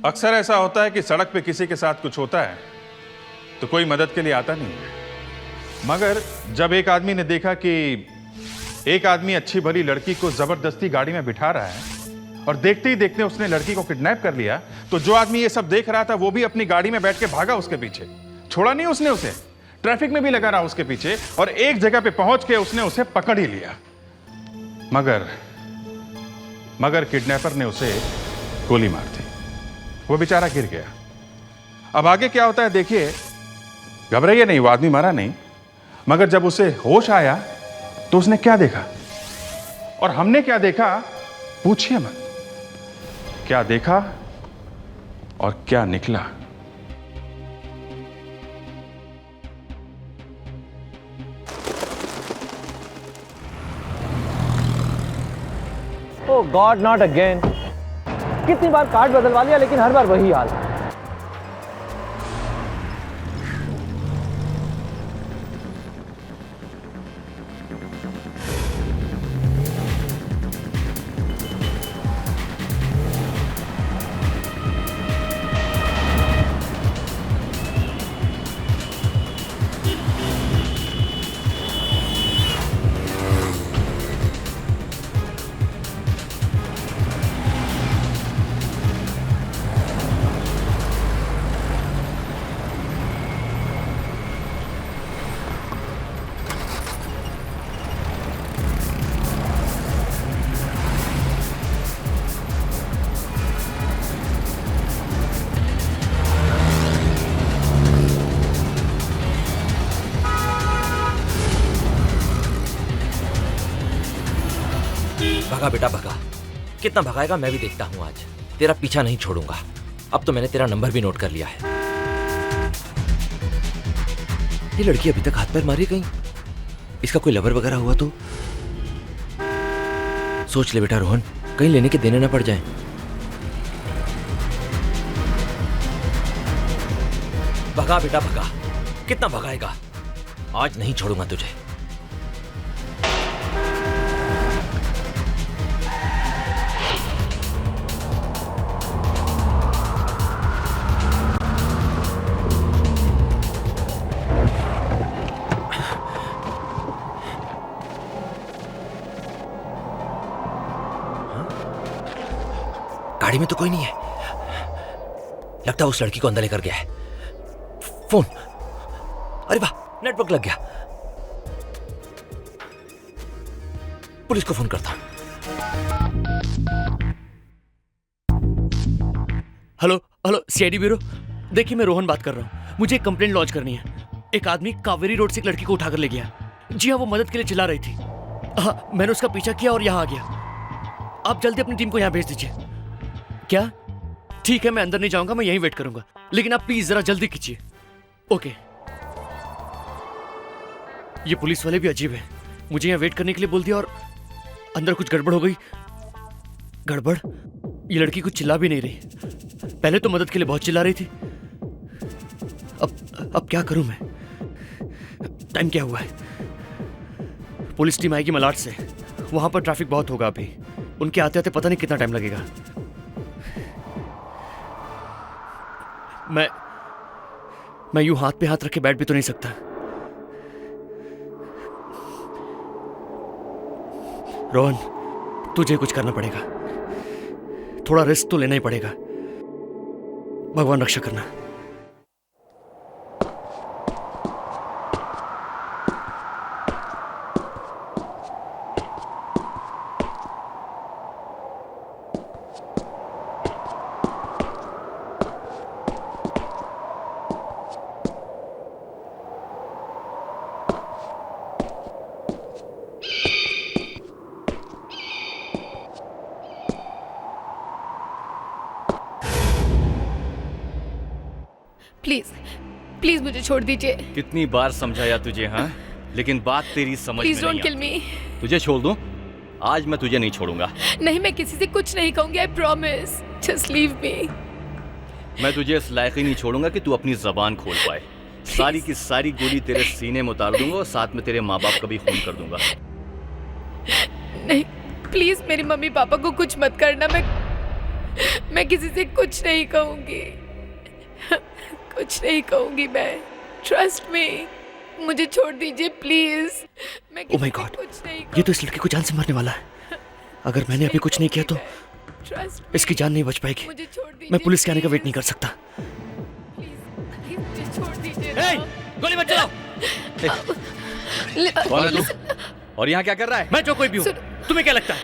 अक्सर ऐसा होता है कि सड़क पे किसी के साथ कुछ होता है तो कोई मदद के लिए आता नहीं है, मगर जब एक आदमी ने देखा कि एक आदमी अच्छी भली लड़की को जबरदस्ती गाड़ी में बिठा रहा है और देखते ही देखते उसने लड़की को किडनैप कर लिया, तो जो आदमी ये सब देख रहा था वो भी अपनी गाड़ी में बैठ के भागा उसके पीछे। छोड़ा नहीं उसने उसे, ट्रैफिक में भी लगा रहा उसके पीछे और एक जगह पे पहुंच के उसने उसे पकड़ ही लिया। मगर किडनैपर ने उसे गोली मार दी, वो बेचारा गिर गया। अब आगे क्या होता है देखिए, घबराइए नहीं, वो आदमी मरा नहीं, मगर जब उसे होश आया तो उसने क्या देखा और हमने क्या देखा, पूछिए मत। क्या देखा और क्या निकला। ओह गॉड, नॉट अगेन। कितनी बार कार्ड बदलवा लिया लेकिन हर बार वही हाल। भगा बेटा भगा, कितना भगाएगा मैं भी देखता हूँ आज। तेरा पीछा नहीं छोड़ूंगा। अब तो मैंने तेरा नंबर भी नोट कर लिया है। ये लड़की अभी तक हाथ पैर मारी कहीं, इसका कोई लवर वगैरह हुआ तो? सोच ले बेटा रोहन, कहीं लेने के देने ना पड़ जाए। भगा बेटा भगा, कितना भगाएगा, आज नहीं छोड़ूंगा तुझे। गाड़ी में तो कोई नहीं है, लगता है उस लड़की को अंदर लेकर गया है। फोन, अरे वाह, नेटवर्क लग गया। पुलिस को फोन करता हूं। Hello hello, CID bureau. देखिए मैं रोहन बात कर रहा हूँ, मुझे एक कंप्लेंट लॉन्च करनी है। एक आदमी कावेरी रोड से एक लड़की को उठाकर ले गया। जी हाँ, वो मदद के लिए चिल्ला रही थी। हाँ, मैंने उसका पीछा किया और यहाँ आ गया। आप जल्दी अपनी टीम को यहाँ भेज दीजिए। क्या? ठीक है, मैं अंदर नहीं जाऊंगा, मैं यहीं वेट करूंगा, लेकिन आप प्लीज जरा जल्दी कीजिए। ओके। ये पुलिस वाले भी अजीब है, मुझे यहाँ वेट करने के लिए बोल दिया और अंदर कुछ गड़बड़ हो गई। गड़बड़? ये लड़की कुछ चिल्ला भी नहीं रही, पहले तो मदद के लिए बहुत चिल्ला रही थी। अब क्या करूं मैं? टाइम क्या हुआ है? पुलिस टीम आएगी मलाड से, वहां पर ट्रैफिक बहुत होगा अभी। उनके आते आते पता नहीं कितना टाइम लगेगा। मैं यूं हाथ पे हाथ रख के बैठ भी तो नहीं सकता। रोहन, तुझे कुछ करना पड़ेगा, थोड़ा रिस्क तो लेना ही पड़ेगा। भगवान रक्षा करना। प्लीज प्लीज मुझे छोड़ दीजिए। कितनी बार समझाया तुझे? हाँ, लेकिन बात तेरी समझ में प्लीज डोंट नहीं किल आती। मी। तुझे छोड़ दूं? आज मैं तुझे नहीं छोड़ूंगा। नहीं, मैं किसी से कुछ नहीं कहूंगी, I promise. Just leave me. मैं तुझे इस लायक ही नहीं छोड़ूंगा कि तू अपनी जबान खोल पाए। सारी की सारी गोली तेरे सीने में उतार दूंगा और साथ में तेरे माँ बाप का भी खून कर दूंगा। नहीं प्लीज, मेरी मम्मी पापा को कुछ मत करना। मैं किसी से कुछ नहीं कहूंगी, कुछ नहीं कहूंगी मैं। ट्रस्ट मी, मुझे छोड़ दीजिए प्लीज। मैं Oh my किसी से God, कुछ नहीं ये तो इस लड़के को जान से मारने वाला है। अगर मैंने अभी कुछ नहीं किया तो ट्रस्ट इसकी जान नहीं बच पाएगी। मुझे छोड़ दीजिए। मैं पुलिस के आने का वेट नहीं कर सकता। प्लीज मुझे छोड़ दीजिए ना। हे, गोली मत चलाओ। कौन है तू? और यहाँ क्या कर रहा है? मैं जो कोई भी हूँ, तुम्हें क्या लगता है?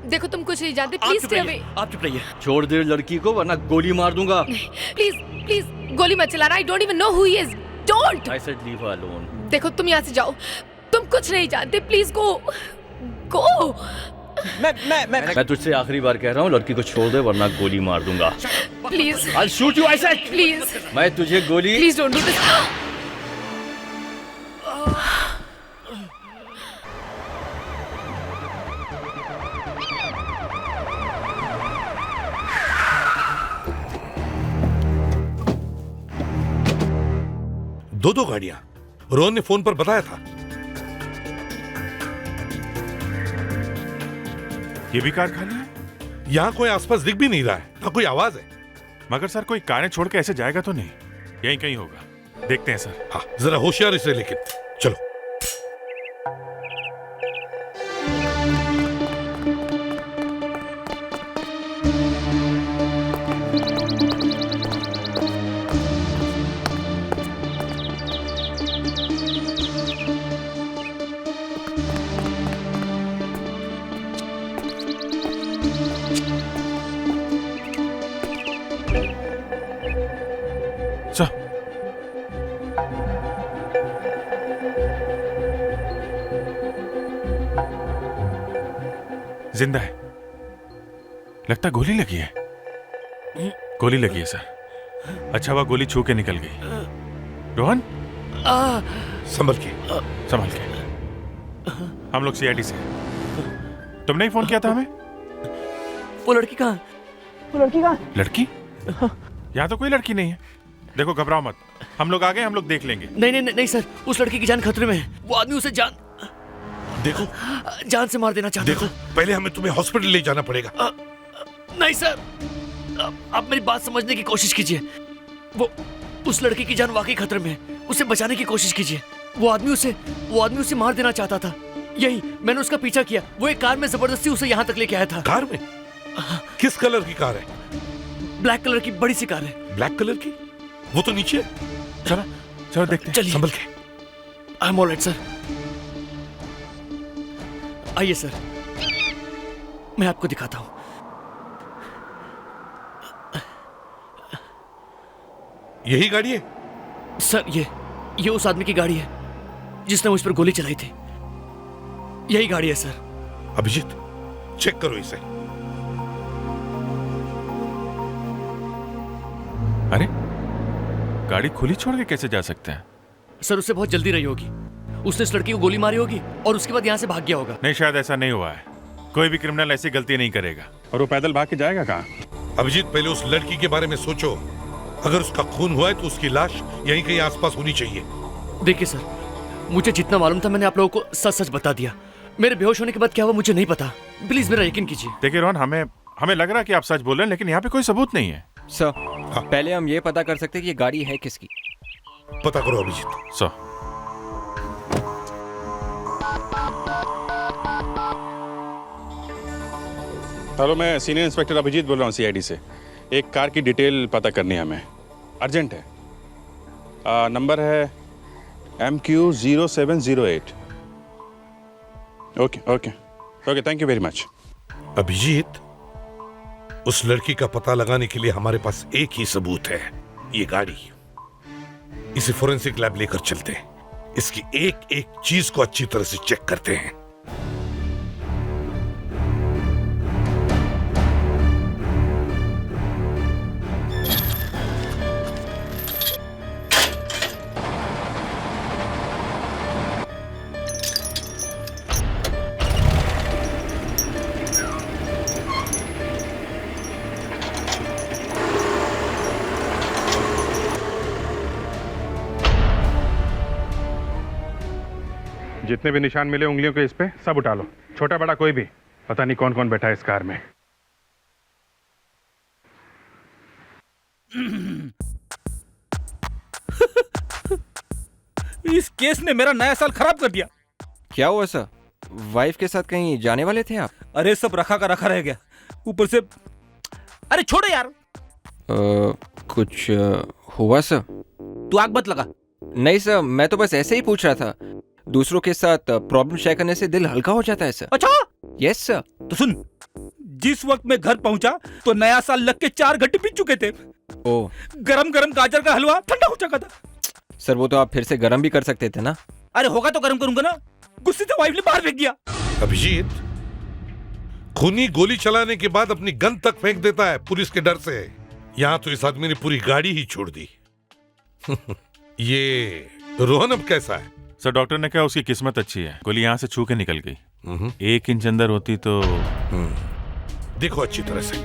देखो तुम कुछ नहीं जानते, आप प्लीज चुप स्टे रहिए, अवे। आप चुप रहिए। छोड़ दे लड़की को वरना गोली मार दूंगा। प्लीज प्लीज गोली मत चलाना। I don't even know who he is. Don't. I said leave her alone. देखो तुम यहाँ से जाओ, तुम कुछ नहीं जानते। प्लीज गो गो। मैं तुझसे आखिरी बार कह रहा हूँ, लड़की को छोड़ दे वरना गोली मार दूंगा। Please I'll shoot you, I said. Please मैं तुझे गोली प्लीज डोंट डू दिस। दो गाड़ियां रोहन ने फोन पर बताया था। ये भी कार खाली है, यहां कोई आसपास दिख भी नहीं रहा है, ना कोई आवाज है। मगर सर कोई कारें छोड़ के ऐसे जाएगा तो नहीं, यहीं कहीं होगा। देखते हैं सर। हाँ जरा होशियारी से, लेकिन चलो। सर जिंदा है, लगता है गोली लगी है। गोली लगी है सर। अच्छा हुआ गोली छू के निकल गई। रोहन संभल के। संभल के। हम लोग सीआईडी से हैं। तुमने ही फोन किया था हमें? वो लड़की कहाँ? वो लड़की कहाँ? लड़की? यहाँ तो कोई लड़की नहीं है। देखो घबराओ मत, हम लोग आ गए, हम लोग देख लेंगे। नहीं नहीं नहीं सर, उस लड़की की जान खतरे में है। वो आदमी उसे देखो जान से मार देना चाहता देखो, पहले हमें तुम्हें हॉस्पिटल ले जाना पड़ेगा। नहीं सर, आप मेरी बात समझने की कोशिश कीजिए। वो उस लड़की की जान वाकई खतरे में है, उसे बचाने की कोशिश कीजिए। वो आदमी उसे मार देना चाहता था। यही मैंने उसका पीछा किया। वो एक कार में जबरदस्ती उसे यहाँ तक लेके आया था। कार में? किस कलर की कार है? ब्लैक कलर की बड़ी सी कार है। ब्लैक कलर की? वो तो नीचे है। चलो चलो देखते हैं। चलिए। संभल के। I am alright sir. आइए सर, मैं आपको दिखाता हूं। यही गाड़ी है? सर ये उस आदमी की गाड़ी है जिसने मुझ पर गोली चलाई थी। यही गाड़ी है सर। अभिजीत चेक करो इसे। अरे गाड़ी खुली छोड़ के कैसे जा सकते हैं? सर उससे बहुत जल्दी रही होगी। उसने इस लड़की को गोली मारी होगी और उसके बाद यहाँ से भाग गया होगा। नहीं, शायद ऐसा नहीं हुआ है। कोई भी क्रिमिनल ऐसी गलती नहीं करेगा। और वो पैदल भाग के जाएगा कहाँ? अभिजीत पहले उस लड़की के बारे में सोचो। अगर उसका खून हुआ है तो उसकी लाश यहीं कहीं आसपास होनी चाहिए। देखिए सर, मुझे जितना मालूम था मैंने आप लोगों को सच सच बता दिया। मेरे बेहोश होने के बाद क्या हुआ मुझे नहीं पता। प्लीज मेरा यकीन कीजिए। देखिए रोहन, हमें लग रहा है कि आप सच बोल रहे हैं, लेकिन यहाँ पे कोई सबूत नहीं है। सर पहले हम ये पता कर सकते हैं कि ये गाड़ी है किसकी। पता करो अभिजीत। सो हेलो, मैं सीनियर इंस्पेक्टर अभिजीत बोल रहा हूँ सीआईडी से। एक कार की डिटेल पता करनी है हमें, अर्जेंट है। नंबर है MQ0708। Okay okay okay, thank you very much. Abhijit, उस लड़की का पता लगाने के लिए हमारे पास एक ही सबूत है, ये गाड़ी। इसे फोरेंसिक लैब लेकर चलते हैं। इसकी एक एक चीज को अच्छी तरह से चेक करते हैं। जितने भी निशान मिले उंगलियों के इस पे सब उठा लो, छोटा बड़ा कोई भी। पता नहीं कौन कौन बैठा है इस कार में। इस केस ने मेरा नया साल खराब कर दिया। क्या हुआ सर? वाइफ के साथ कहीं जाने वाले थे आप? अरे सब रखा का रखा रह गया, ऊपर से। अरे छोड़ो यार। कुछ हुआ सर? तू आग मत लगा। नहीं सर, मैं तो बस ऐसे ही पूछ रहा था। दूसरों के साथ प्रॉब्लम शेयर करने से दिल हल्का हो जाता है सर। अच्छा। Yes sir. तो सुन, जिस वक्त मैं घर पहुंचा तो नया साल लग के 4 घंटे बीत चुके थे। ओ, गरम गरम गाजर का हलवा ठंडा हो चुका था। सर वो तो आप फिर से गर्म भी कर सकते थे ना। अरे होगा तो गरम करूंगा ना। गुस्से से वाइफ ने बाहर फेंक दिया। अभिजीत, खूनी गोली चलाने के बाद अपनी गन तक फेंक देता है पुलिस के डर से। यहां तो इस आदमी ने पूरी गाड़ी ही छोड़ दी। ये रोहन अब कैसा है? सर डॉक्टर ने कहा उसकी किस्मत अच्छी है, गोली यहाँ से छू के निकल गई। 1 इंच अंदर होती तो। देखो अच्छी तरह से।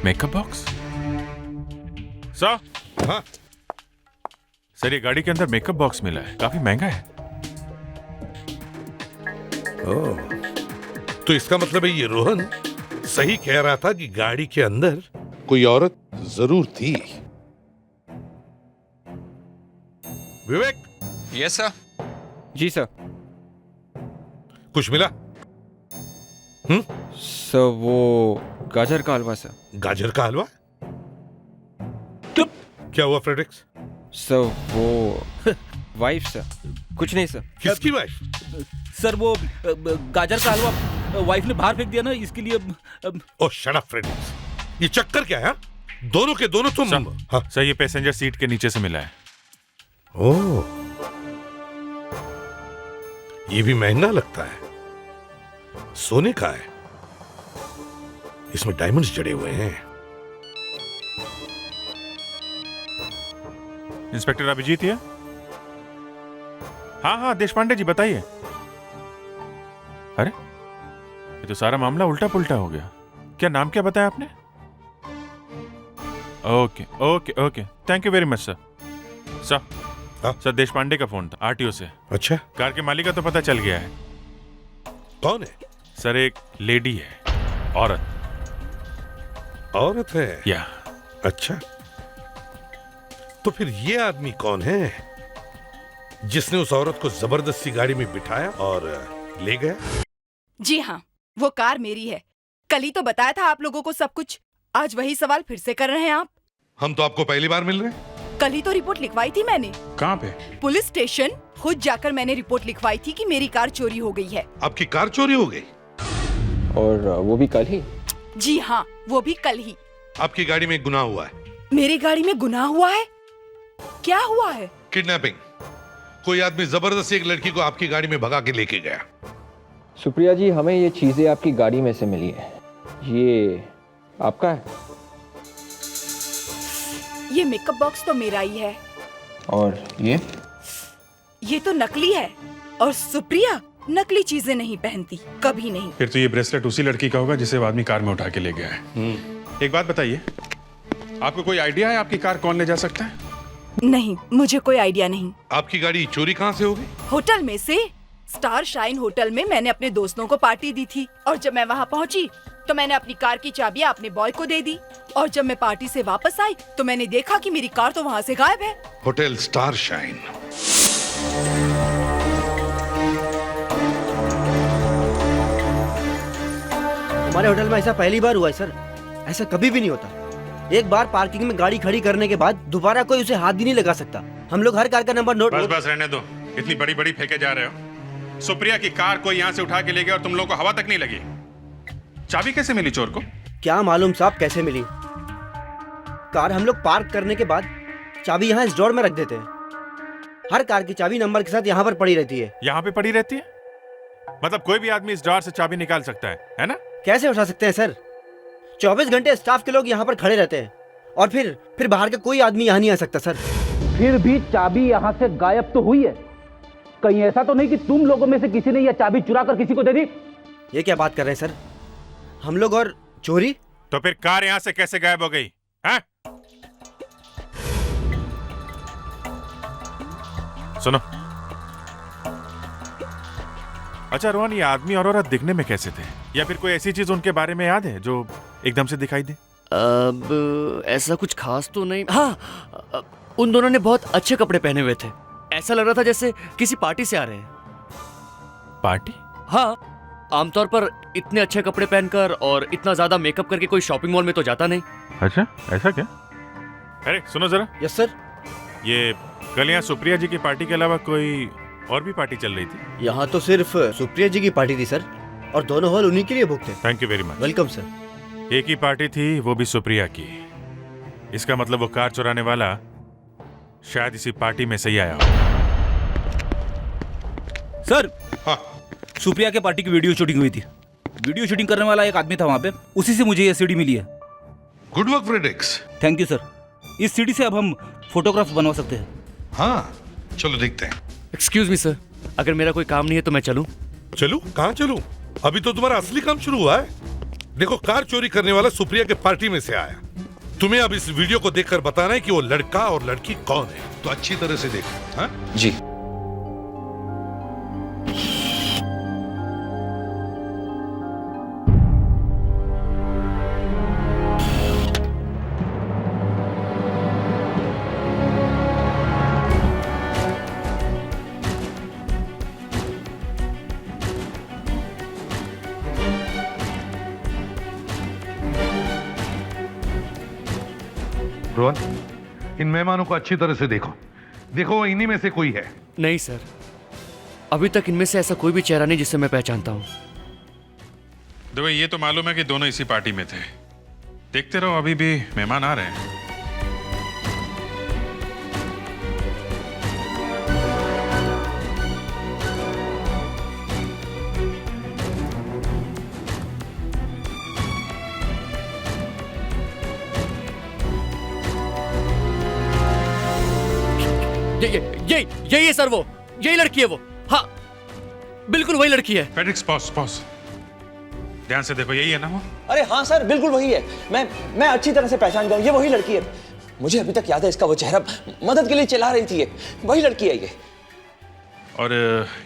Makeup box sir. हाँ सर, ये गाड़ी के अंदर मेकअप बॉक्स मिला है, काफी महंगा है। ओह, तो इसका मतलब है ये रोहन सही कह रहा था कि गाड़ी के अंदर कोई औरत जरूर थी। विवेक। Yes sir. जी सर। कुछ मिला? सर वो गाजर का हलवा सर। गाजर का हलवा? क्या हुआ फ्रेडरिक्स? सर वो वाइफ सर। कुछ नहीं सर। किसकी वाइफ? सर वो गाजर का हलवा वाइफ ने बाहर फेंक दिया ना, इसके लिए। ओह शट अप फ्रेडरिक्स, ये चक्कर क्या है? दोनों के दोनों तुम। हाँ सर, ये पैसेंजर सीट के नीचे से मिला है। ओह, ये भी महंगा लगता है, सोने का है। इसमें डायमंड्स जड़े हुए हैं। इंस्पेक्टर अभिजीत है? हाँ हाँ, देशपांडे जी बताइए। अरे ये तो सारा मामला उल्टा पुल्टा हो गया। क्या नाम क्या बताया आपने? Okay okay okay, thank you very much sir. Sir Deshpande का फोन था आरटीओ से। अच्छा, कार के मालिक का तो पता चल गया है। कौन है? सर एक लेडी है, औरत। औरत है? या। अच्छा, तो फिर ये आदमी कौन है जिसने उस औरत को जबरदस्ती गाड़ी में बिठाया और ले गया? जी हाँ, वो कार मेरी है। कल ही तो बताया था आप लोगों को सब कुछ। आज वही सवाल फिर से कर रहे हैं आप। हम तो आपको पहली बार मिल रहे हैं। कल ही तो रिपोर्ट लिखवाई थी मैंने। कहाँ पे? पुलिस स्टेशन खुद जाकर मैंने रिपोर्ट लिखवाई थी कि मेरी कार चोरी हो गई है। आपकी कार चोरी हो गई? और वो भी कल ही? जी हाँ, वो भी कल ही। आपकी गाड़ी में गुनाह हुआ है। मेरी गाड़ी में गुनाह हुआ है? क्या हुआ है? किडनैपिंग। कोई आदमी जबरदस्ती एक लड़की को आपकी गाड़ी में भगा के लेके गया। सुप्रिया जी, हमें ये चीजें आपकी गाड़ी में से मिली है। ये आपका है? ये मेकअप बॉक्स तो मेरा ही है। और ये तो नकली है। और सुप्रिया नकली चीजें नहीं पहनती, कभी नहीं। फिर तो ये ब्रेसलेट उसी लड़की का होगा जिसे वो आदमी कार में उठा के ले गया है। एक बात बताइए, आपको कोई आइडिया है आपकी कार कौन ले जा सकता है? नहीं, मुझे कोई आइडिया नहीं। आपकी गाड़ी चोरी कहाँ से हो गई? होटल में से। स्टार शाइन होटल में मैंने अपने दोस्तों को पार्टी दी थी, और जब मैं वहाँ पहुँची तो मैंने अपनी कार की चाबियाँ अपने बॉय को दे दी। और जब मैं पार्टी से वापस आई तो मैंने देखा कि मेरी कार तो वहाँ से गायब है। Hotel star shine. हमारे होटल में ऐसा पहली बार हुआ है सर। ऐसा कभी भी नहीं होता। एक बार पार्किंग में गाड़ी खड़ी करने के बाद दोबारा कोई उसे हाथ भी नहीं लगा सकता। हम लोग हर कार का नंबर नोट। बस रहने दो, इतनी बड़ी बड़ी फेंके जा रहे हो। सुप्रिया की कार कोई यहाँ से उठा के ले गया और तुम लोगों को हवा तक नहीं लगी। चाबी कैसे मिली चोर को? क्या मालूम साहब कैसे मिली। कार हम लोग पार्क करने के बाद चाबी यहाँ इस ड्रॉर में रख देते हैं। हर कार की चाबी नंबर के साथ यहाँ पर पड़ी रहती है। यहाँ पे पड़ी रहती है? मतलब कोई भी आदमी इस ड्रॉर से चाबी निकाल सकता है ना? कैसे उठा सकते हैं सर? 24 घंटे स्टाफ के लोग यहाँ पर खड़े रहते हैं, और फिर बाहर का कोई आदमी यहाँ नहीं आ सकता सर। फिर भी चाबी यहाँ से गायब तो हुई है। कहीं ऐसा तो नहीं कि तुम लोगों में से किसी ने यह चाबी चुरा कर किसी को दे दी? ये क्या बात कर रहे हैं सर? हम लोग और चोरी? तो फिर कार यहाँ से कैसे गायब हो गई? सुनो। अच्छा रोहन, ये आदमी और औरत दिखने में कैसे थे, या फिर कोई ऐसी चीज उनके बारे में याद है जो एकदम से दिखाई दे? अब ऐसा कुछ खास तो नहीं। हाँ, उन दोनों ने बहुत अच्छे कपड़े पहने हुए थे। ऐसा लग रहा था जैसे किसी पार्टी से आ रहे हैं। पार्टी? हाँ, आमतौर पर इतने अच्छे कपड़े पहनकर और इतना ज्यादा मेकअप करके कोई शॉपिंग मॉल में तो जाता नहीं। अच्छा, ऐसा क्या? अरे सुनो जरा। Yes sir. ये कल यहाँ सुप्रिया जी की पार्टी के अलावा कोई और भी पार्टी चल रही थी? यहाँ तो सिर्फ सुप्रिया जी की पार्टी थी सर, और दोनों हॉल उन्हीं के लिए बुक थे। Thank you very much. Welcome sir. एक ही पार्टी थी, वो भी सुप्रिया की। इसका मतलब वो कार चुराने वाला शायद इसी पार्टी में से ही आया हो। सर, हाँ। सुप्रिया के पार्टी की वीडियो शूटिंग हुई थी। वीडियो शूटिंग करने वाला एक आदमी था वहाँ पे, उसी से मुझे ये सीडी मिली है। गुड वर्क फ्रेडेक्स। Thank you sir. इस सीडी से अब हम फोटोग्राफ्स बनवा सकते हैं। हाँ, चलो देखते हैं। एक्सक्यूज मी सर, अगर मेरा कोई काम नहीं है तो मैं चलूं? चलूं? कहाँ चलूं? अभी तो तुम्हारा असली काम शुरू हुआ है। देखो, कार चोरी करने वाला सुप्रिया के पार्टी में से आया। तुम्हें अब इस वीडियो को देखकर बताना है कि वो लड़का और लड़की कौन है। तो अच्छी तरह से देखो। हाँ जी। रोहन, इन मेहमानों को अच्छी तरह से देखो। देखो, इन्हीं में से कोई है। नहीं सर, अभी तक इनमें से ऐसा कोई भी चेहरा नहीं जिसे मैं पहचानता हूँ। देखो, ये तो मालूम है कि दोनों इसी पार्टी में थे। देखते रहो, अभी भी मेहमान आ रहे हैं। यही सर, वो यही लड़की है वो। हाँ, बिल्कुल वही लड़की है। फेडेरिक्स, पॉज। ध्यान से देखो, यही है ना वो? अरे हाँ सर, बिल्कुल वही है। मैं अच्छी तरह से पहचान गया हूँ, ये वही लड़की है। मुझे अभी तक याद है इसका वो चेहरा, मदद के लिए चिल्ला रही थी ये। वही लड़की है ये। और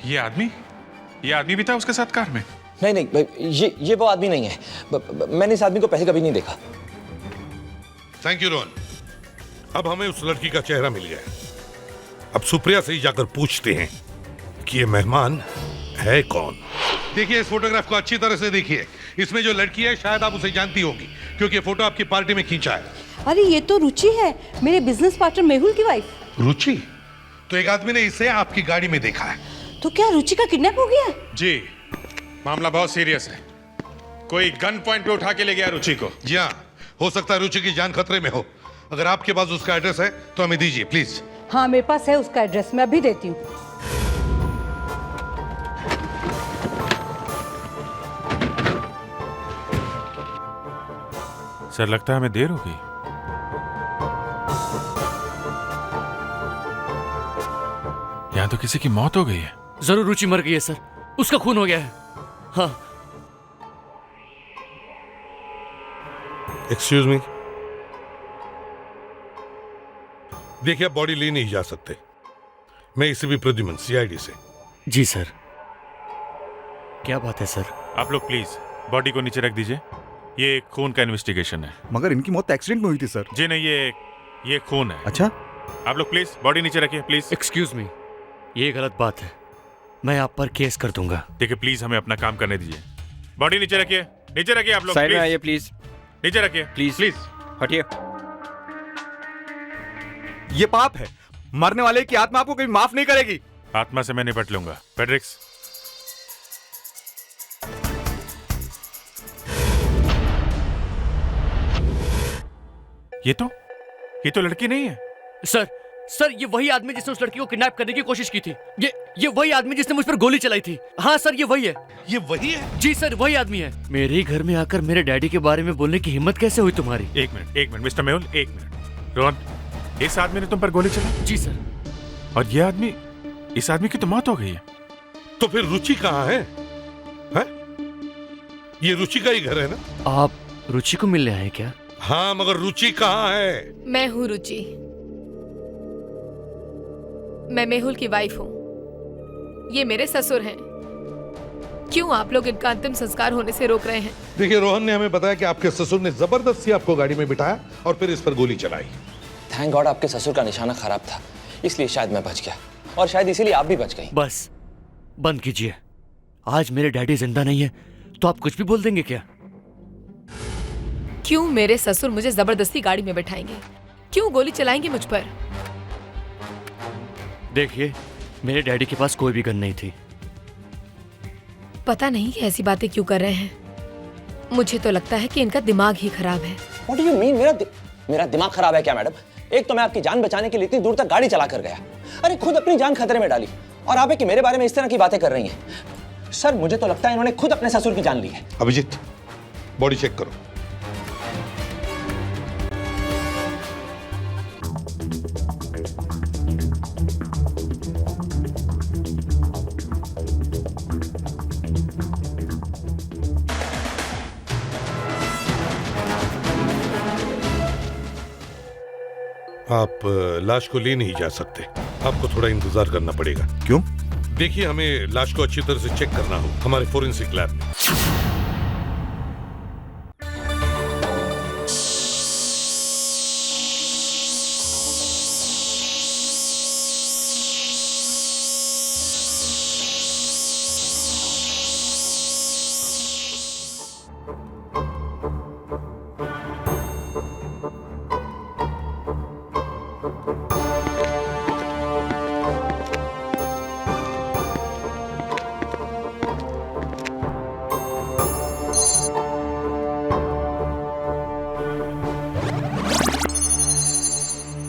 ये आदमी भी था उसके साथ कार में? नहीं, ये वो आदमी नहीं है। मैंने इस आदमी को पहले कभी नहीं देखा। Thank you Rohan. अब हमें उस लड़की का चेहरा मिल गया। अब सुप्रिया से ही जाकर पूछते हैं कि ये मेहमान है कौन। देखिए, इस फोटोग्राफ को अच्छी तरह से देखिए। इसमें जो लड़की है शायद आप उसे जानती होगी, क्योंकि ये फोटो आपकी पार्टी में खींचा है। अरे ये तो रुचि है, मेरे बिजनेस पार्टनर मेहुल की वाइफ। रुचि? तो एक आदमी ने इसे आपकी गाड़ी में देखा है। तो क्या रुचि का किडनैप हो गया? जी, मामला बहुत सीरियस है। कोई गन पॉइंट पे उठा के ले गया रुचि को। जी हाँ, हो सकता है रुचि की जान खतरे में हो। अगर आपके पास उसका एड्रेस है तो हमें दीजिए प्लीज। हाँ, मेरे पास है उसका एड्रेस, मैं अभी देती हूँ। सर, लगता है हमें देर हो गई। यहाँ तो किसी की मौत हो गई है। जरूर रुचि मर गई है सर, उसका खून हो गया है। हाँ। Excuse me. देखिए, आप बॉडी ले नहीं जा सकते। मैं इसे भी प्रद्युमन, सीआईडी से। जी सर। क्या बात है सर? आप लोग प्लीज बॉडी को नीचे रख दीजिए। ये खून का इन्वेस्टिगेशन है। मगर इनकी मौत एक्सीडेंट में हुई थी सर। जी नहीं, ये खून है। अच्छा, आप लोग प्लीज बॉडी नीचे रखिए प्लीज। एक्सक्यूज मी, ये गलत बात है, मैं आप पर केस कर दूंगा। देखिए प्लीज, हमें अपना काम करने दीजिए। बॉडी नीचे रखिए, नीचे रखिए आप लोग। साइड में आइए प्लीज। नीचे रखिए प्लीज। प्लीज हटिए। ये पाप है। मरने वाले की आत्मा आपको कभी माफ नहीं करेगी। आत्मा से मैं निपट लूंगा। फेडेरिक्स, ये तो लड़की नहीं है। सर, ये वही आदमी जिसने उस लड़की को किडनैप करने की कोशिश की थी। ये वही आदमी जिसने मुझ पर गोली चलाई थी। हाँ सर, ये वही है। ये वही है? जी सर, वही आदमी है। मेरे घर में आकर मेरे डैडी के बारे में बोलने की हिम्मत कैसे हुई तुम्हारी? एक मिनट मिस्टर मेहुल, एक मिनट। रोहन, इस आदमी ने तुम पर गोली चलाई? जी सर। और ये आदमी, इस आदमी की तो मौत हो गई है। तो फिर रुचि कहाँ है? ये रुचि का ही घर है ना? आप रुचि को मिलने आए क्या? हाँ, मगर रुचि कहाँ है? मैं हूँ रुचि। मैं मेहुल की वाइफ हूँ, ये मेरे ससुर हैं। क्यों आप लोग इनका अंतिम संस्कार होने से रोक रहे हैं? देखिए, रोहन ने हमें बताया कि आपके ससुर ने जबरदस्ती आपको गाड़ी में बिठाया और फिर इस पर गोली चलाई। थैंक गॉड आपके ससुर का निशाना खराब था, इसलिए शायद मैं बच गया, और शायद इसीलिए आप भी बच गई। बस बंद कीजिए। आज मेरे डैडी जिंदा नहीं है तो आप कुछ भी बोल देंगे क्या? क्यों मेरे ससुर मुझे जबरदस्ती गाड़ी में बैठाएंगे? क्यों गोली चलाएंगे मुझ पर? देखिए, मेरे डैडी के पास कोई भी गन नहीं थी। पता नहीं कि ऐसी बातें क्यों कर रहे हैं। मुझे तो लगता है कि इनका दिमाग ही खराब है। What do you mean? मेरा दिमाग खराब है क्या मैडम? एक तो मैं आपकी जान बचाने के लिए इतनी दूर तक गाड़ी चला कर गया, अरे खुद अपनी जान खतरे में डाली, और आप है कि मेरे बारे में इस तरह की बातें कर रही हैं। सर, मुझे तो लगता है इन्होंने खुद अपने ससुर की जान ली है। अभिजीत, बॉडी चेक करो। आप लाश को ले नहीं जा सकते, आपको थोड़ा इंतजार करना पड़ेगा। क्यों? देखिए, हमें लाश को अच्छी तरह से चेक करना हो हमारे फोरेंसिक लैब में।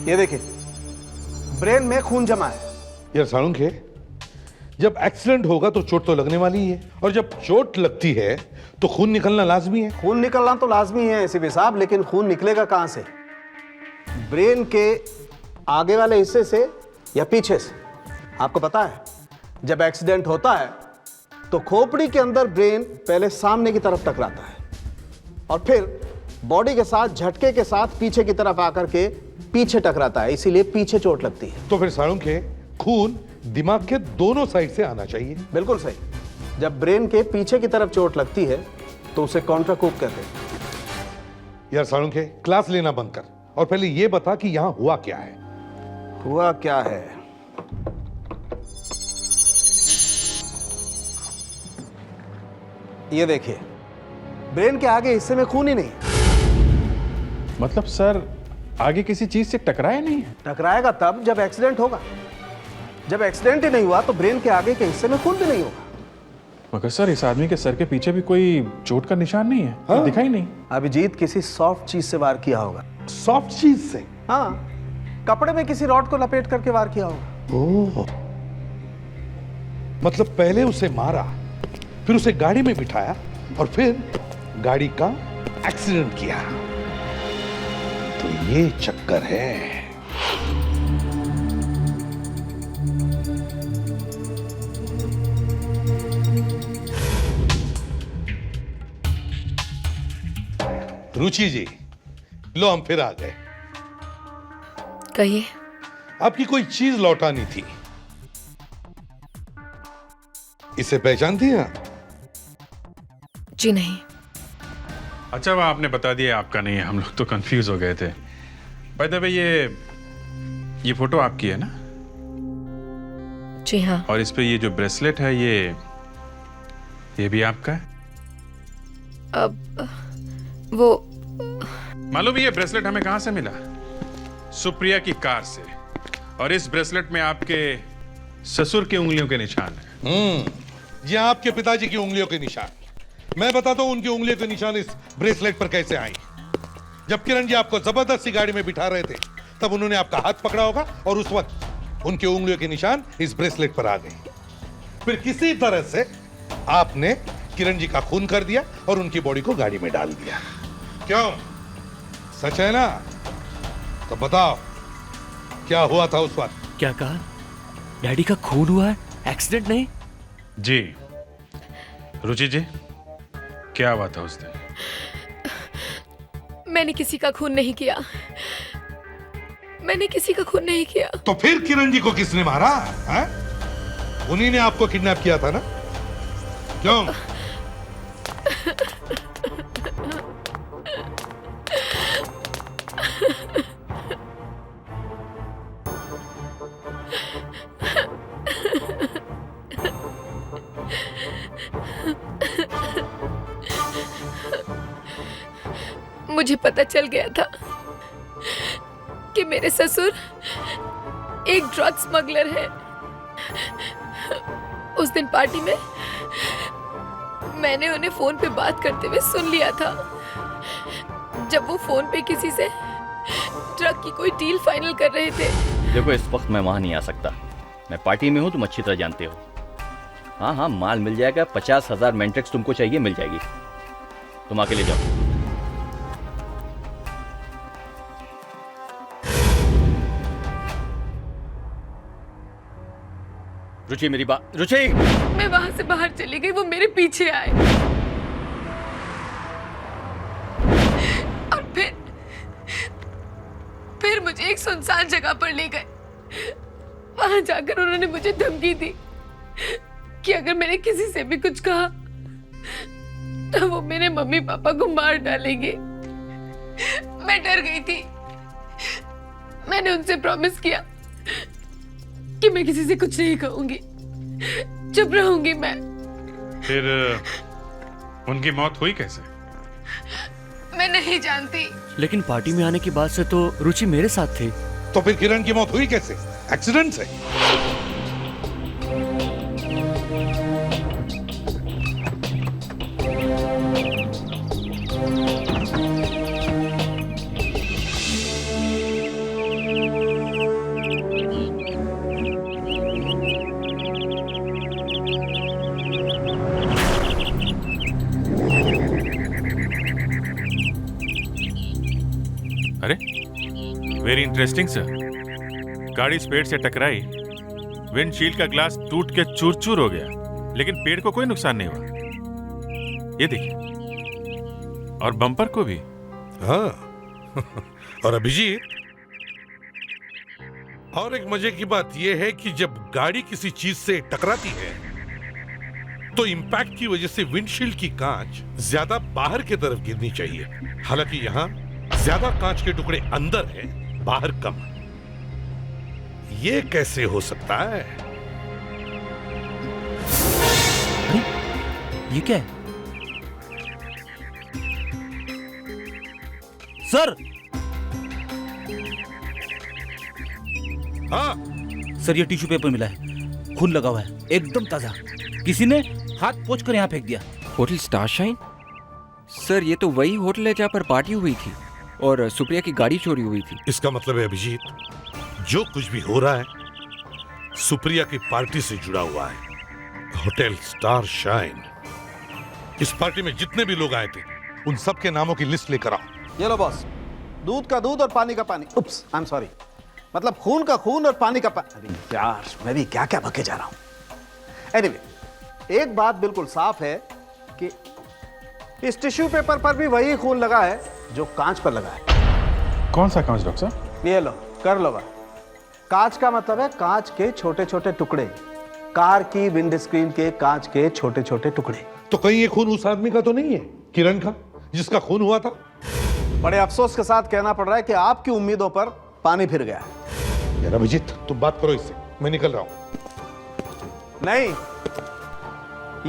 ये देखिए, ब्रेन में खून जमा है। यार साळुंखे, जब एक्सीडेंट होगा तो चोट तो लगने वाली ही है, और जब चोट लगती है तो खून निकलना लाजमी है। खून निकलना तो लाजमी है एसीपी साहब, लेकिन खून निकलेगा कहां से? ब्रेन के आगे वाले हिस्से से या पीछे से? आपको पता है, जब एक्सीडेंट होता है तो खोपड़ी के अंदर ब्रेन पहले सामने की तरफ टकराता है और फिर बॉडी के साथ झटके के साथ पीछे की तरफ आकर के पीछे टकराता है, इसीलिए पीछे चोट लगती है। तो फिर साळुंखे, खून दिमाग के दोनों साइड से आना चाहिए। बिल्कुल सही। जब ब्रेन के पीछे की तरफ चोट लगती है तो उसे कॉन्ट्राकूप कहते हैं। यार साळुंखे, क्लास लेना बंद कर और पहले ये बता कि यहां हुआ क्या है। हुआ क्या है? ये देखिए, ब्रेन के आगे हिस्से में खून ही नहीं। मतलब सर, आगे किसी चीज से टकराया नहीं है? टकराएगा तब जब एक्सीडेंट होगा। जब एक्सीडेंट ही नहीं हुआ तो ब्रेन के आगे के हिस्से में खून भी नहीं होगा। मगर सर, इस आदमी के सर के पीछे भी कोई चोट का निशान नहीं है। हाँ? दिखाई नहीं। अभिजीत किसी सॉफ्ट चीज से वार किया होगा। सॉफ्ट चीज से? हाँ, कपड़े में किसी रॉड को लपेट करके वार किया होगा। ओह, मतलब पहले उसे मारा, फिर उसे गाड़ी में बिठाया और फिर गाड़ी का एक्सीडेंट किया। तो ये चक्कर है। रुचि जी, लो हम फिर आ गए। कहिए। आपकी कोई चीज लौटानी थी, इसे पहचानती हैं आप? जी नहीं। अच्छा, वह आपने बता दिया आपका नहीं है, हम लोग तो कंफ्यूज हो गए थे। बाय द वे, ये फोटो आपकी है ना? जी हाँ। और इस पे ये जो ब्रेसलेट है, ये भी आपका है? अब वो मालूम है ये ब्रेसलेट हमें कहां से मिला? सुप्रिया की कार से। और इस ब्रेसलेट में आपके ससुर की उंगलियों के निशान है। ये आपके पिताजी की उंगलियों के निशान। मैं बताता हूं उनकी उंगलियों के निशान इस ब्रेसलेट पर कैसे आए। जब किरण जी आपको जबरदस्ती गाड़ी में बिठा रहे थे, तब उन्होंने आपका हाथ पकड़ा होगा और उस वक्त उनकी उंगलियों के निशान इस ब्रेसलेट पर आ गए। फिर किसी तरह से आपने किरण जी का खून कर दिया और उनकी बॉडी को गाड़ी में डाल दिया। क्यों, सच है ना? तो बताओ, क्या हुआ था उस वक्त? क्या कहा? डैडी का खून हुआ है, एक्सीडेंट नहीं? जी। रुचि जी, क्या हुआ था उस दिन? मैंने किसी का खून नहीं किया। मैंने किसी का खून नहीं किया। तो फिर किरण जी को किसने मारा है? उन्हीं ने आपको किडनैप किया था ना? क्यों? मुझे पता चल गया था कि मेरे ससुर एक ड्रग स्मगलर है। उस दिन पार्टी में मैंने उन्हें फोन पे बात करते हुए सुन लिया था, जब वो फोन पे किसी से ड्रग की कोई डील फाइनल कर रहे थे। देखो, इस वक्त मैं वहां नहीं आ सकता। मैं पार्टी में हूं, तुम अच्छी तरह जानते हो। हाँ हाँ, माल मिल जाएगा। 50,000 मैंट्रिक्स तुमको चाहिए, मिल जाएगी। तुम आके ले जाओ। रुचि, मेरी बात। रुचि, मैं वहां से बाहर चली गई, वो मेरे पीछे आए और फिर मुझे एक सुनसान जगह पर ले गए। वहां जाकर उन्होंने मुझे धमकी दी कि अगर मैंने किसी से भी कुछ कहा तो वो मेरे मम्मी पापा को मार डालेंगे। मैं डर गई थी। मैंने उनसे प्रॉमिस किया कि मैं किसी से कुछ नहीं कहूंगी, चुप रहूंगी मैं। फिर उनकी मौत हुई कैसे? मैं नहीं जानती। लेकिन पार्टी में आने के बाद से तो रुचि मेरे साथ थी। तो फिर किरण की मौत हुई कैसे? एक्सीडेंट से? अरे, वेरी इंटरेस्टिंग सर। गाड़ी पेड़ से टकराई, विंडशील्ड का ग्लास टूट के चूर चूर हो गया, लेकिन पेड़ को कोई नुकसान नहीं हुआ। ये देखिए, और बम्पर को भी। हाँ। और अभिजीत, और एक मजे की बात यह है कि जब गाड़ी किसी चीज से टकराती है तो इंपैक्ट की वजह से विंडशील्ड की कांच ज्यादा बाहर की तरफ गिरनी चाहिए। हालांकि यहां ज्यादा कांच के टुकड़े अंदर है, बाहर कम। ये कैसे हो सकता है? ये क्या है? सर! हाँ सर, ये टिश्यू पेपर मिला है, खून लगा हुआ है, एकदम ताजा। किसी ने हाथ पोंछ कर यहाँ फेंक दिया। Hotel star shine? सर, ये तो वही होटल है जहाँ पर पार्टी हुई थी और सुप्रिया की गाड़ी चोरी हुई थी। इसका मतलब है अभिजीत, जो कुछ भी हो रहा है सुप्रिया की पार्टी से जुड़ा हुआ है। Hotel star shine. इस पार्टी में जितने भी लोग आए थे उन सब के नामों की लिस्ट लेकर आओ। ये लो बॉस, दूध का दूध और पानी का पानी। उप्स, आई एम सॉरी। मतलब खून का खून और पानी का पानी। अरे यार, मैं भी क्या क्या बके जा रहा हूं। एनीवे, एक बात बिल्कुल साफ है कि इस टिश्यू पेपर पर भी वही खून लगा है जो कांच पर लगा है। कौन सा कांच डॉक्टर साहब? ये लो, कर लो बात। कांच का मतलब है कांच के छोटे छोटे टुकड़े। कार की विंड स्क्रीन के कांच के छोटे छोटे टुकड़े। तो कहीं ये खून उस आदमी का तो नहीं है, किरण का, जिसका खून हुआ था? बड़े अफसोस के साथ कहना पड़ रहा है कि आपकी उम्मीदों पर पानी फिर गया है। यार अभिजीत, तुम बात करो इससे, मैं निकल रहा हूं। नहीं,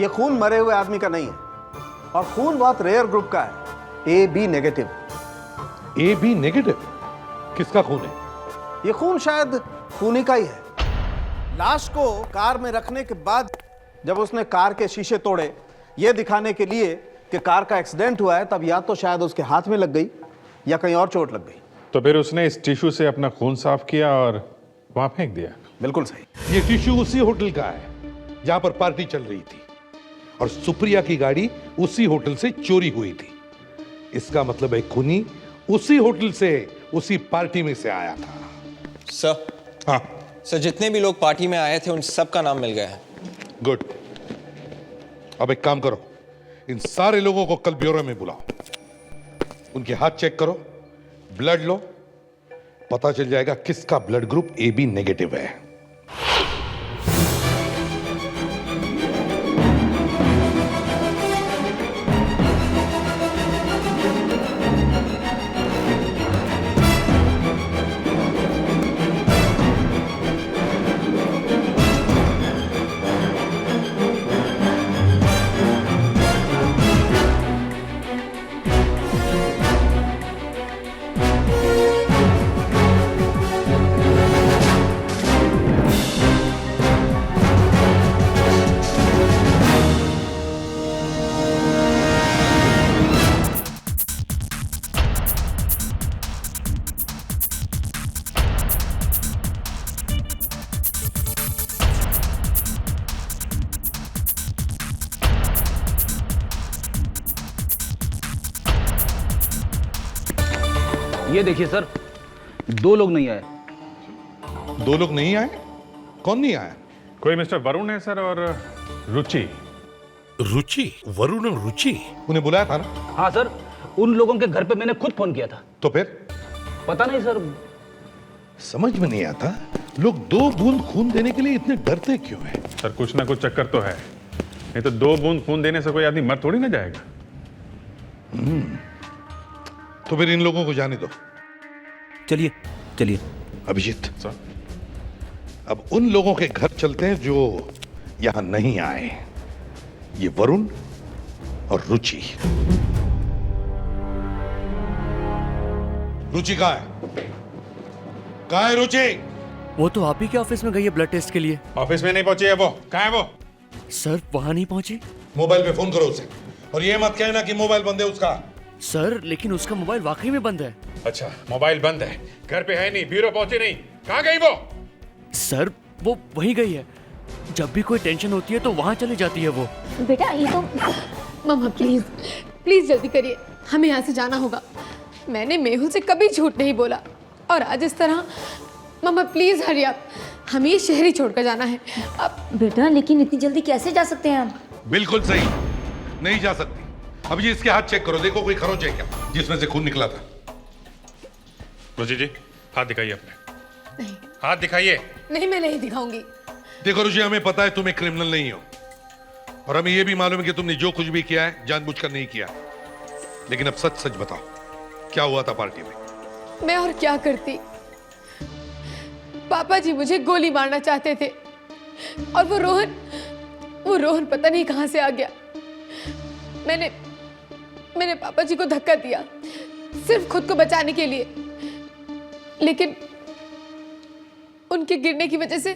ये खून मरे हुए आदमी का नहीं है, और खून बहुत रेयर ग्रुप का है, AB नेगेटिव। AB negative? किसका खून है? ये खून शायद खूनी का ही है। लाश को कार में रखने के बाद जब उसने कार के शीशे तोड़े ये दिखाने के लिए कि कार का एक्सीडेंट हुआ है, तब या तो शायद उसके हाथ में लग गई या कहीं और चोट लग गई। तो फिर उसने इस टिश्यू से अपना खून साफ किया और वहां फेंक दिया। बिल्कुल सही। ये टिश्यू उसी होटल का है जहां पर पार्टी चल रही थी, और सुप्रिया की गाड़ी उसी होटल से चोरी हुई थी। इसका मतलब है खूनी उसी होटल से उसी पार्टी में से आया था। सर। हाँ सर, जितने भी लोग पार्टी में आए थे उन सब का नाम मिल गया है। गुड। अब एक काम करो, इन सारे लोगों को कल ब्यूरो में बुलाओ, उनके हाथ चेक करो, ब्लड लो, पता चल जाएगा किसका ब्लड ग्रुप AB नेगेटिव है। ये देखिए सर, 2 लोग नहीं आए। 2 लोग नहीं आए? कौन नहीं आया? कोई मिस्टर वरुण है सर और रुचि। रुचि? वरुण और रुचि? उन्हें बुलाया था ना? हाँ सर, उन लोगों के घर पे मैंने खुद फोन किया था। तो फिर? पता नहीं सर। समझ में नहीं आता, लोग 2 बूंद खून देने के लिए इतने डरते क्यों हैं? सर कुछ ना कुछ चक्कर तो है, नहीं तो 2 बूंद खून देने से कोई आदमी मर थोड़ी ना जाएगा। तो फिर इन लोगों को जाने दो। चलिए चलिए। अभिजीत सर, अब उन लोगों के घर चलते हैं जो यहां नहीं आए। ये वरुण और रुचि। रुचि कहाँ है? कहाँ है रुचि? वो तो आप ही के ऑफिस में गई है ब्लड टेस्ट के लिए। ऑफिस में नहीं पहुंची है वो। कहाँ है वो? सर वहां नहीं पहुंची। मोबाइल पे फोन करो उसे, और ये मत कहना कि मोबाइल बंद है उसका। सर लेकिन उसका मोबाइल वाकई में बंद है। अच्छा, मोबाइल बंद है, घर पे है नहीं, ब्यूरो पहुंची नहीं, कहाँ गई वो? सर वो वहीं गई है, जब भी कोई टेंशन होती है तो वहां चली जाती है वो। बेटा ये तो मम्मा प्लीज प्लीज जल्दी करिए, हमें यहाँ से जाना होगा। मैंने मेहुल से कभी झूठ नहीं बोला, और आज इस तरह। मम्मा प्लीज हरी अप, हमें ये शहर ही छोड़कर जाना है अब। बेटा लेकिन इतनी जल्दी कैसे जा सकते हैं हम? बिल्कुल सही, नहीं जा सकती। अब ये इसके हाथ चेक करो, देखो कोई खरोच है क्या जिसमें से खून निकला था। रुचि जी हाथ दिखाइए अपने। नहीं हाथ दिखाइए। नहीं, मैं नहीं दिखाऊंगी। देखो रुचि, हमें पता है तुम एक क्रिमिनल नहीं हो, और हमें यह भी मालूम है कि तुमने जो कुछ भी किया है जानबूझकर नहीं किया। लेकिन अब सच सच बताओ, क्या हुआ था पार्टी में? मैं और क्या करती, पापा जी मुझे गोली मारना चाहते थे, और वो रोहन पता नहीं कहां से आ गया। मैंने पापा जी को धक्का दिया सिर्फ खुद को बचाने के लिए, लेकिन उनके गिरने की वजह से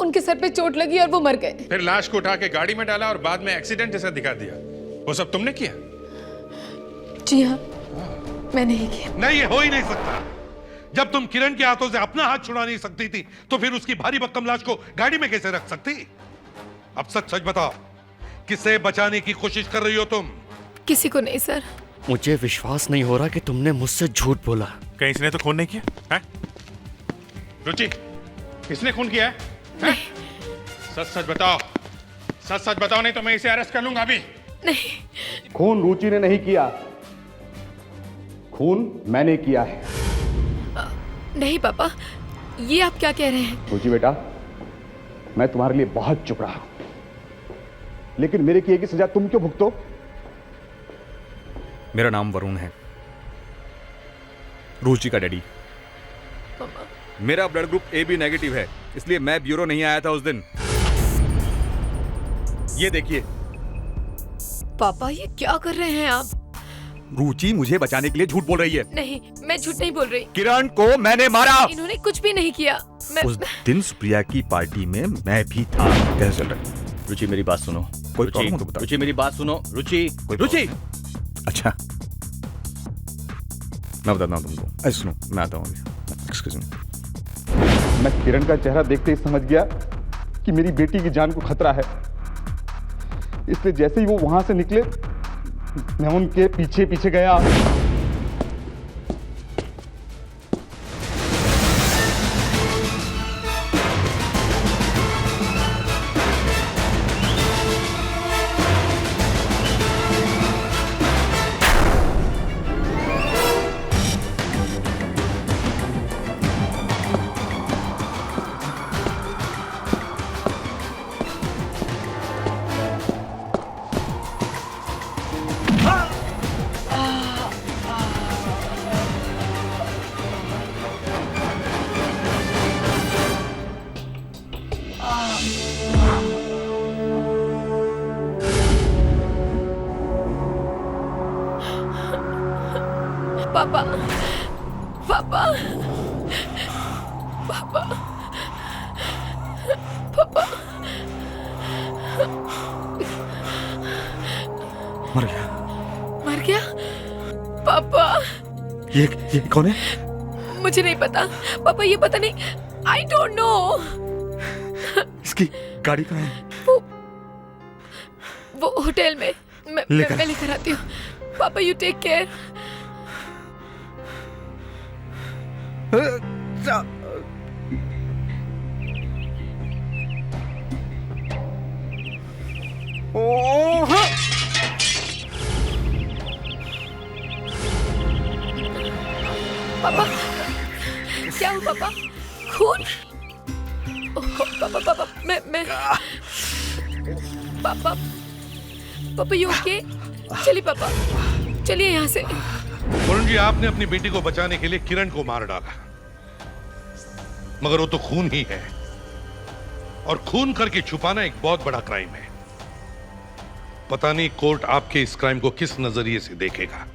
उनके सर पे चोट लगी और वो मर गए। फिर लाश को उठा के गाड़ी में डाला और बाद में एक्सीडेंट जैसा दिखा दिया। वो सब तुमने किया? जी हाँ, मैंने ही किया। नहीं, ये हो ही नहीं सकता। जब तुम किरण के हाथों से अपना हाथ छुड़ा नहीं सकती थी, तो फिर उसकी भारी भरकम लाश को गाड़ी में कैसे रख सकती? अब सच सच बताओ, किसे बचाने की कोशिश कर रही हो तुम? किसी को नहीं सर। मुझे विश्वास नहीं हो रहा कि तुमने मुझसे झूठ बोला। कहीं इसने तो खून नहीं किया है? रुचि, किसने खून किया है? सच सच बताओ, सच सच बताओ, नहीं तो मैं इसे अरेस्ट कर लूंगा अभी। नहीं, खून रुचि ने नहीं किया, खून मैंने किया है। नहीं पापा, ये आप क्या कह रहे हैं? रुचि बेटा, मैं तुम्हारे लिए बहुत चुप रहा, लेकिन मेरे किए की सजा तुम क्यों भुगतो? मेरा नाम वरुण है, रुचि का डैडी। मेरा ब्लड ग्रुप AB नेगेटिव है, इसलिए मैं ब्यूरो नहीं आया था उस दिन। ये देखिए। पापा ये क्या कर रहे हैं आप? रुचि मुझे बचाने के लिए झूठ बोल रही है। नहीं, मैं झूठ नहीं बोल रही। किरण को मैंने मारा। इन्होंने कुछ भी नहीं किया। उस दिन सुप्रिया की पार्टी में मैं भी था। कैसे चल रहा है? रुचि मेरी बात सुनो। कोई प्रॉब्लम हो तो बताओ। रुचि मेरी बात सुनो। रुचि, रुचि। अच्छा, मैं बताता हूँ तुमको। ऐसे सुनो, मैं आता हूँ अभी। Excuse me. मैं किरण का चेहरा देखते ही समझ गया कि मेरी बेटी की जान को खतरा है, इसलिए जैसे ही वो वहां से निकले मैं उनके पीछे पीछे गया। पापा पापा पापा पापा मर गया। मर गया पापा। ये कौन है? मुझे नहीं पता पापा, ये पता नहीं, आई डोंट नो। इसकी गाड़ी कहाँ है? वो होटल में। मैं लेकर आती हूँ। पापा यू टेक केयर। पापा क्या हुआ पापा? खून? पापा पापा मैं पापा पापा यू ओके? चलिए पापा, चलिए यहाँ से। वरुण जी, आपने अपनी बेटी को बचाने के लिए किरण को मार डाला, मगर वो तो खून ही है, और खून करके छुपाना एक बहुत बड़ा क्राइम है। पता नहीं कोर्ट आपके इस क्राइम को किस नजरिए से देखेगा।